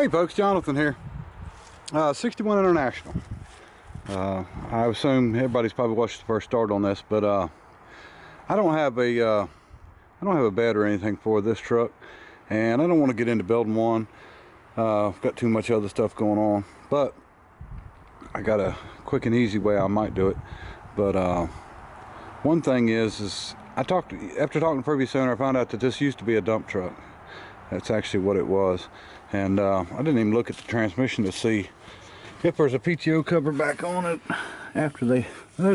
Hey folks, Jonathan here. 61 International. I assume everybody's probably watched the first start on this, but I don't have a bed or anything for this truck, and I don't want to get into building one. I've got too much other stuff going on, but I got a quick and easy way I might do it. But one thing is after talking to the previous owner, I found out that this used to be a dump truck. That's actually what it was. And I didn't even look at the transmission to see if there's a PTO cover back on it after they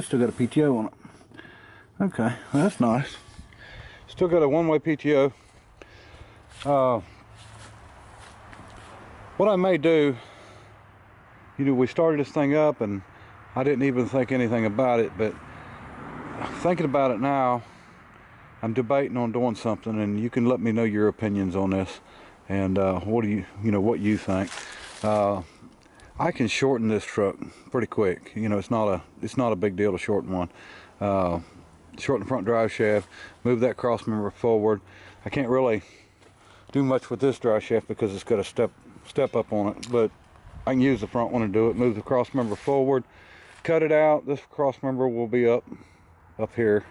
still got a PTO on it. Okay, well, that's nice. Still got a one-way PTO. What I may do, we started this thing up and I didn't even think anything about it, but thinking about it now, I'm debating on doing something, and you can let me know your opinions on this, and what you think. I can shorten this truck pretty quick. It's not a big deal to shorten one. Shorten the front drive shaft, move that cross member forward. I can't really do much with this drive shaft because it's got a step up on it, but I can use the front one to do it. Move the cross member forward, cut it out. This cross member will be up here,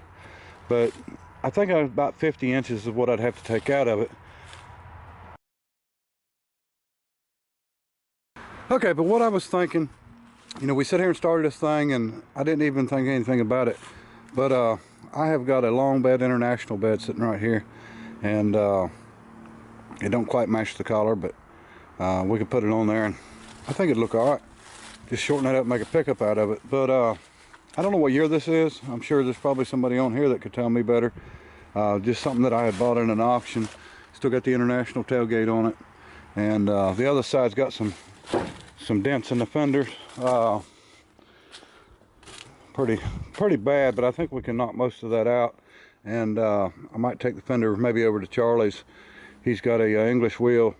but I think about 50 inches is what I'd have to take out of it. Okay, but what I was thinking, we sat here and started this thing and I didn't even think anything about it, but I have got a long bed, International bed, sitting right here, and it don't quite match the collar, but we could put it on there and I think it'd look all right. Just shorten it up, make a pickup out of it. But I don't know what year this is. I'm sure there's probably somebody on here that could tell me better. Just something that I had bought in an auction. Still got the International tailgate on it, and the other side's got some dents in the fenders. Pretty bad, but I think we can knock most of that out. And I might take the fender maybe over to Charlie's. He's got a English wheel,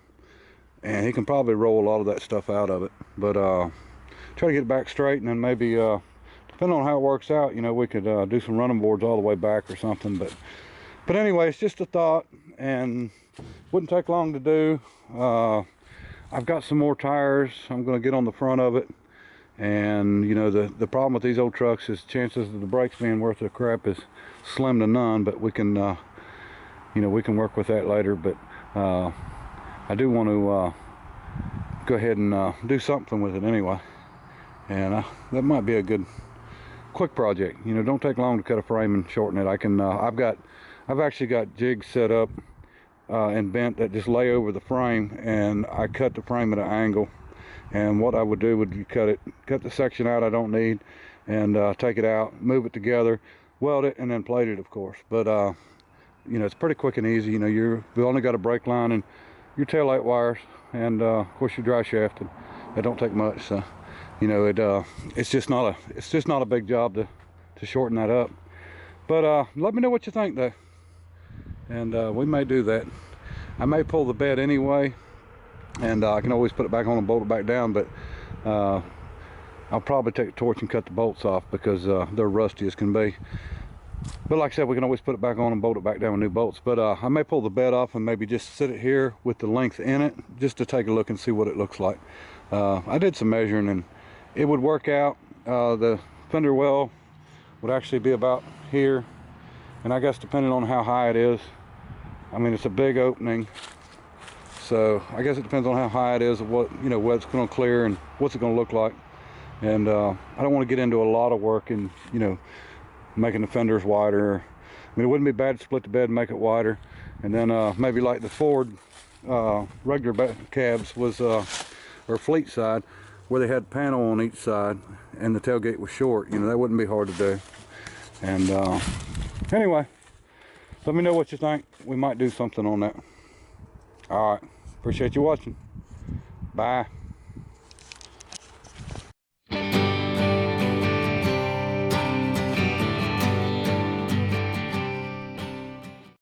and he can probably roll a lot of that stuff out of it. But try to get it back straight, and then maybe depending on how it works out, we could do some running boards all the way back or something. But anyway, it's just a thought, and wouldn't take long to do. I've got some more tires I'm going to get on the front of it, and the problem with these old trucks is chances of the brakes being worth the crap is slim to none. But we can we can work with that later. But I do want to go ahead and do something with it anyway, and that might be a good quick project. Don't take long to cut a frame and shorten it. I can I've actually got jigs set up and bent that just lay over the frame, and I cut the frame at an angle. And what I would do would be cut the section out I don't need, and take it out, move it together, weld it, and then plate it, of course. But it's pretty quick and easy. You've only got a brake line and your taillight wires, and of course your drive shaft, and it don't take much. So it's just not a big job to shorten that up. But let me know what you think though, and we may do that. I may pull the bed anyway, and I can always put it back on and bolt it back down, but I'll probably take a torch and cut the bolts off because they're rusty as can be. But like I said, we can always put it back on and bolt it back down with new bolts. But I may pull the bed off and maybe just sit it here with the length in it, just to take a look and see what it looks like. I did some measuring and it would work out. The fender well would actually be about here, and I guess depending on how high it is, I mean, it's a big opening, so I guess it depends on how high it is, of what what it's going to clear and what's it going to look like. And I don't want to get into a lot of work and making the fenders wider. I mean, it wouldn't be bad to split the bed and make it wider, and then maybe like the Ford regular cabs was or fleet side, where they had panel on each side and the tailgate was short. That wouldn't be hard to do. And anyway, let me know what you think. We might do something on that. All right, appreciate you watching. Bye.